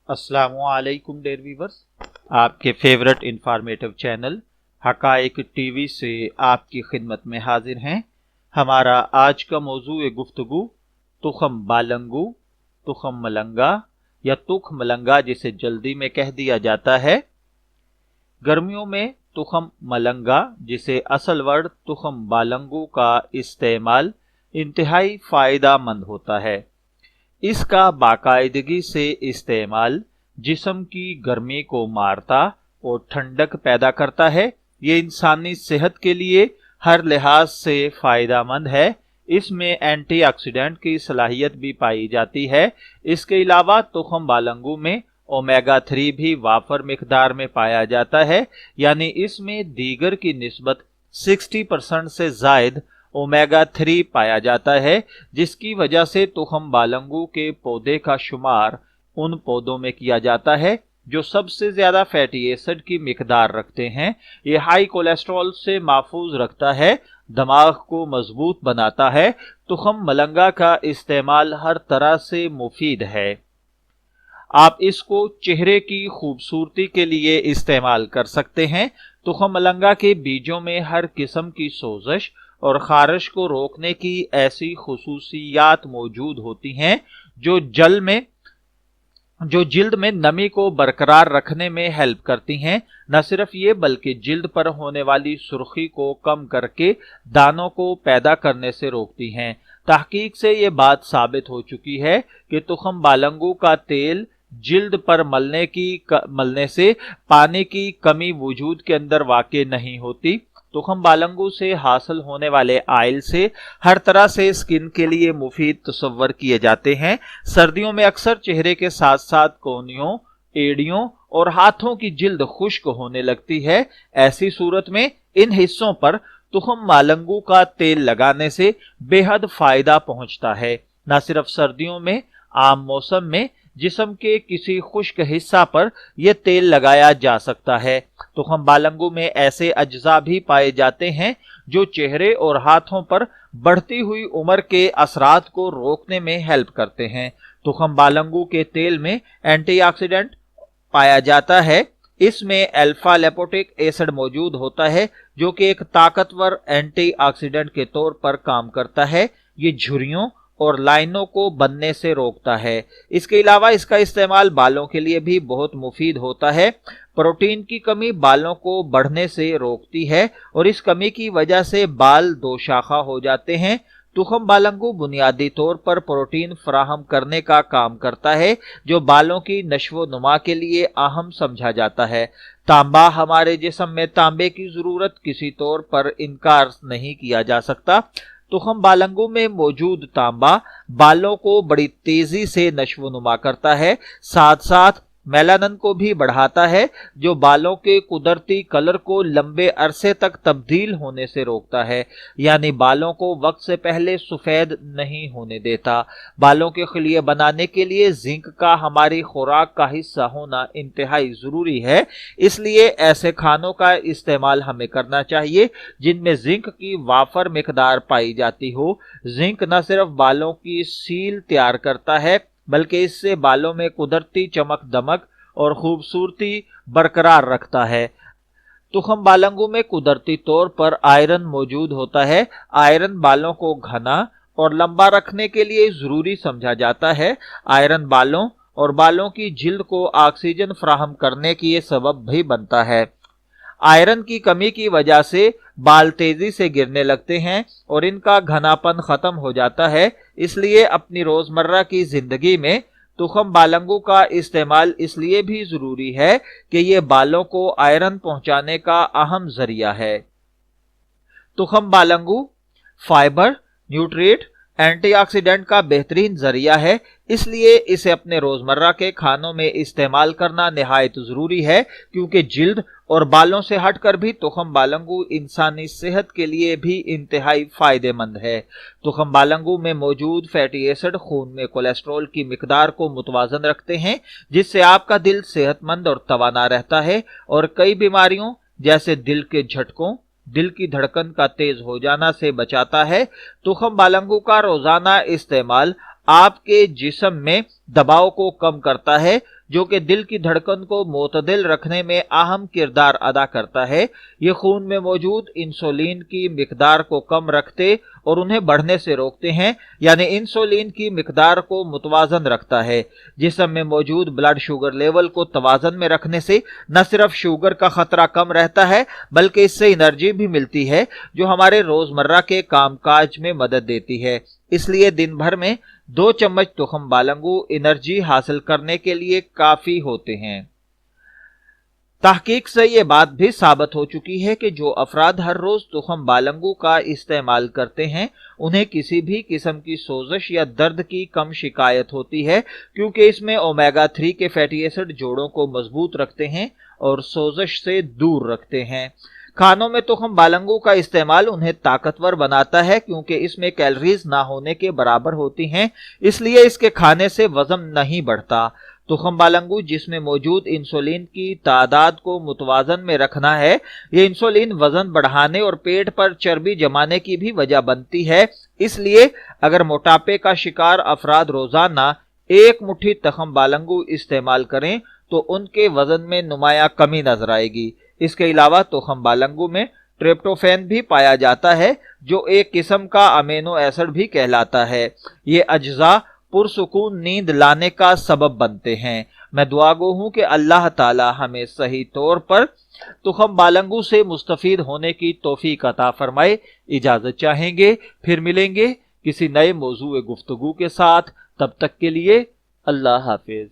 अस्सलामुअलैकुम dear viewers, आपके favourite informative channel हकाइक TV से आपकी खिदमत में हाजिर हैं। हमारा आज का मौजू गुफ्तगू तुखम बालंगू, तुखम मलंगा या तुख मलंगा जिसे जल्दी में कह दिया जाता है। गर्मियों में तुखम मलंगा जिसे असल वर्ड तुखम बालंगू का इस्तेमाल इंतहाई फायदेमंद होता है। इसका बाकायदगी से इस्तेमाल जिस्म की गर्मी को मारता और ठंडक पैदा करता है। ये इंसानी सेहत के लिए हर लिहाज से फायदेमंद है। इसमें एंटीऑक्सीडेंट की सलाहियत भी पाई जाती है। इसके अलावा तुखम बालंगू में ओमेगा 3 भी वाफर मिकदार में पाया जाता है, यानी इसमें दीगर की निस्बत 60% से जायद ओमेगा 3 पाया जाता है, जिसकी वजह से तुखम बालंगू के पौधे का शुमार उन पौधों में किया जाता है जो सबसे ज्यादा फैटी एसिड की मिकदार रखते हैं। ये हाई कोलेस्ट्रॉल से महफूज रखता है, दिमाग को मजबूत बनाता है। तुखम मलंगा का इस्तेमाल हर तरह से मुफीद है। आप इसको चेहरे की खूबसूरती के लिए इस्तेमाल कर सकते हैं। तुखम मलंगा के बीजों में हर किस्म की सोजश और खारिश को रोकने की ऐसी खुसूसियात मौजूद होती हैं जो जिल्द में नमी को बरकरार रखने में हेल्प करती हैं। न सिर्फ ये बल्कि जिल्द पर होने वाली सुर्खी को कम करके दानों को पैदा करने से रोकती हैं। तहकीक से ये बात साबित हो चुकी है कि तुखम बालंगू का तेल जिल्द पर मलने से पानी की कमी वजूद के अंदर वाक़ नहीं होती। तुखम बालंगू से हासिल होने वाले आयल से हर तरह से स्किन के लिए मुफीद तस्वर किए जाते हैं। सर्दियों में अक्सर चेहरे के साथ साथ कोहनियों, एड़ियों और हाथों की जिल्द खुश्क होने लगती है। ऐसी सूरत में इन हिस्सों पर तुखम बालंगू का तेल लगाने से बेहद फायदा पहुंचता है। न सिर्फ सर्दियों में, आम मौसम में जिस्म के किसी खुश्क हिस्सा पर यह तेल लगाया जा सकता है। तुखम बालंगू में ऐसे अज्जा भी पाए जाते हैं जो चेहरे और हाथों पर बढ़ती हुई उम्र के असरात को रोकने में हेल्प करते हैं। तुखम बालंगू के तेल में एंटीऑक्सीडेंट पाया जाता है। इसमें अल्फा लिपोटिक एसिड मौजूद होता है जो कि एक ताकतवर एंटीऑक्सीडेंट के तौर पर काम करता है। ये झुर्रियों और लाइनों को बनने से रोकता है। इसके अलावा इसका इस्तेमाल बालों के लिए भी बहुत मुफीद होता है। प्रोटीन की कमी बालों को बढ़ने से रोकती है और इस कमी की वजह से बाल दो शाखा हो जाते हैं। तुखम बालंगू बुनियादी तौर पर प्रोटीन फराहम करने का काम करता है जो बालों की नश्व नुमा के लिए अहम समझा जाता है। तांबा हमारे जिस्म में तांबे की जरूरत किसी तौर पर इनकार नहीं किया जा सकता। तुखम बालंगू में मौजूद तांबा बालों को बड़ी तेजी से नश्वनुमा करता है, साथ साथ मेलानिन को भी बढ़ाता है जो बालों के कुदरती कलर को लंबे अरसे तक तब्दील होने से रोकता है, यानी बालों को वक्त से पहले सफेद नहीं होने देता। बालों के खिलिए बनाने के लिए जिंक का हमारी खुराक का हिस्सा होना इंतहाई जरूरी है। इसलिए ऐसे खानों का इस्तेमाल हमें करना चाहिए जिनमें जिंक की वाफर मिकदार पाई जाती हो। जिंक न सिर्फ बालों की सील तैयार करता है बल्कि इससे बालों में कुदरती चमक दमक और खूबसूरती बरकरार रखता है। तुखम बालंगू में कुदरती तौर पर आयरन मौजूद होता है। आयरन बालों को घना और लंबा रखने के लिए जरूरी समझा जाता है। आयरन बालों और बालों की जिल्द को ऑक्सीजन फराहम करने की ये सबब भी बनता है। आयरन की कमी की वजह से बाल तेजी से गिरने लगते हैं और इनका घनापन खत्म हो जाता है। इसलिए अपनी रोजमर्रा की जिंदगी में तुखम बालंगू का इस्तेमाल इसलिए भी जरूरी है कि ये बालों को आयरन पहुंचाने का अहम जरिया है। तुखम बालंगू फाइबर, न्यूट्रिएंट, एंटीऑक्सीडेंट का बेहतरीन जरिया है, इसलिए इसे अपने रोजमर्रा के खानों में इस्तेमाल करना निहायत जरूरी है, क्योंकि जिल्द और बालों से हटकर भी तुखम बालंगू इंसानी सेहत के लिए भी इंतहाई फायदेमंद है। तुखम बालंगू में मौजूद फैटी एसिड खून में कोलेस्ट्रॉल की मिकदार को मुतवाजन रखते हैं, जिससे आपका दिल सेहतमंद और तवाना रहता है और कई बीमारियों जैसे दिल के झटकों, दिल की धड़कन का तेज हो जाना से बचाता है। तुखम बालंगू का रोजाना इस्तेमाल आपके जिस्म में दबाव को कम करता है, जो कि दिल की धड़कन को मोतदिल रखने में अहम किरदार अदा करता है। ये खून में मौजूद इंसुलिन की मिकदार को कम रखते और उन्हें बढ़ने से रोकते हैं, यानी इंसुलिन की मिकदार को मुतवाजन रखता है। जिस्म में मौजूद ब्लड शुगर लेवल को तवाजन में रखने से न सिर्फ शुगर का खतरा कम रहता है बल्कि इससे एनर्जी भी मिलती है जो हमारे रोजमर्रा के कामकाज में मदद देती है। इसलिए दिन भर में 2 चम्मच तुखम बालंगू एनर्जी हासिल करने के लिए काफी होते हैं। तहकीक से ये बात भी साबित हो चुकी है कि जो अफराद हर रोज तुखम बालंगू का इस्तेमाल करते हैं उन्हें किसी भी किस्म की सोजिश या दर्द की कम शिकायत होती है, क्योंकि इसमें ओमेगा 3 के फैटी एसिड जोड़ों को मजबूत रखते हैं और सोजिश से दूर रखते हैं। खानों में तुखम बालंगू का इस्तेमाल उन्हें ताकतवर बनाता है, क्योंकि इसमें कैलोरीज ना होने के बराबर होती हैं, इसलिए इसके खाने से वजन नहीं बढ़ता। तुखम बालंगू जिसमें मौजूद इंसुलिन की तादाद को मुतवाजन में रखना है, ये इंसुलिन वजन बढ़ाने और पेट पर चर्बी जमाने की भी वजह बनती है। इसलिए अगर मोटापे का शिकार अफराद रोजाना 1 मुट्ठी तुखम बालंगू इस्तेमाल करें तो उनके वजन में नुमाया कमी नजर आएगी। इसके अलावा तुखम बालंगू में ट्रिप्टोफैन भी पाया जाता है, जो एक किस्म का अमीनो एसिड भी कहलाता है। ये अज्जा पुरसुकून नींद लाने का सबब बनते हैं। मैं दुआ गो हूं कि अल्लाह ताला हमें सही तौर पर तुखम बालंगू से मुस्तफीद होने की तौफीक अता फरमाए। इजाजत चाहेंगे, फिर मिलेंगे किसी नए मौजूए गुफ्तगू के साथ। तब तक के लिए अल्लाह हाफिज।